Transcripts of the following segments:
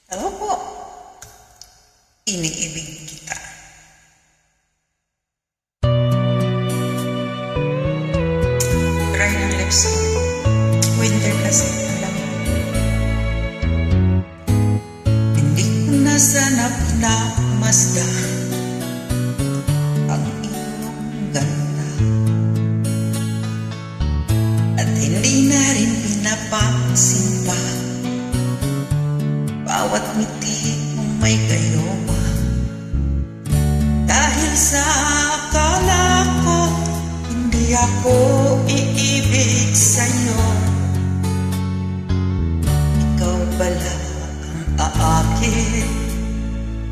Hello po. Iniibig kita. Dry ng lips ko. Winter kasi ang lamig. Hindi ko na sana pinamasdan ang iyong ganda, at hindi na rin pinapansin pa bawat ngiti mong may gayoma. Dahil sa akala ko hindi ako iibig sa'yo, ikaw pala ang aakit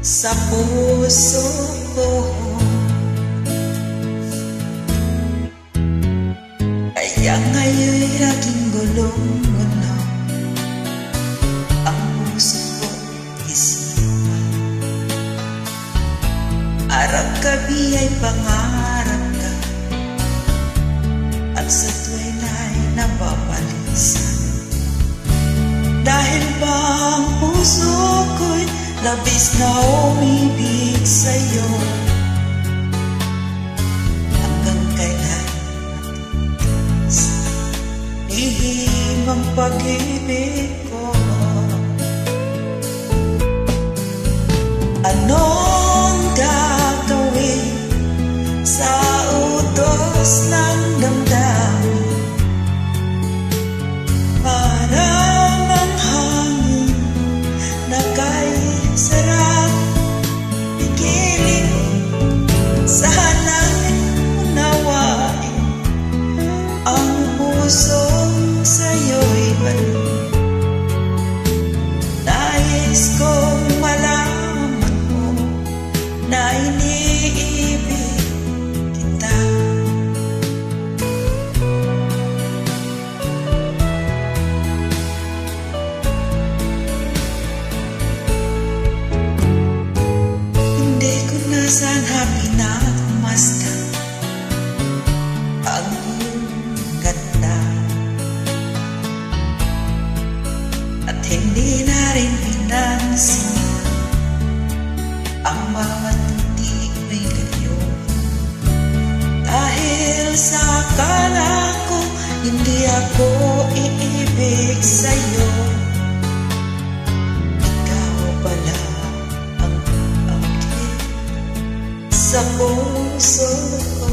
sa puso ko. Kaya ngayon'y laging gulong-gulo ang puso ko, isipan. Araw-gabi ay pangarap ka, at sa tuwin ay napapalisan. Dahil ba ang puso ko'y labis na umibig sa'yo, hanggang kailan lihim ang pag-ibig ko. Anong gagawin sa utos ng damdamin? Para mang hangin na kay sarap pigilin, sana'y unawain ang pusong sa'yo'y balik. Nais kong malaman mo na iniibig kita. Hindi ko na sana pinamasdan ang iyong ganda, at hindi na rin pinansin ang bawat ngiti may gayoma. Dahil sa akala ko hindi ako iibig sa'yo, ikaw pala ang aakit sa puso ko.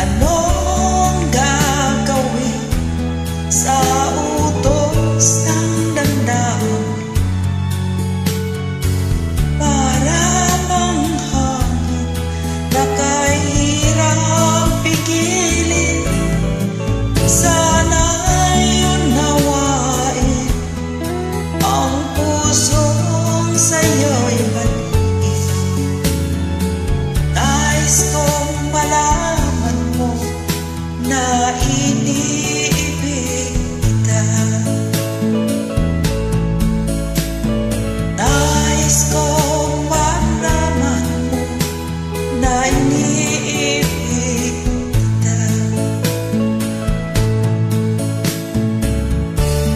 Anong gagawin sa utos ng damdamin? Para mang hangin na kahirap pigilin, sana'y unawain ang pusong sa'yo'y balikin. Nais kong malaman mo na iniibig kita. Nais kong malaman mo na iniibig kita.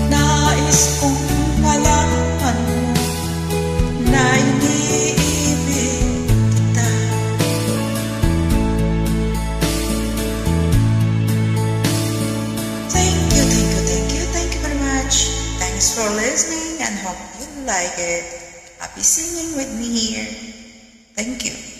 Nais kong malaman mo na iniibig kita. Thank you very much. Thanks for listening and hope you like it. Happy singing with me here. Thank you.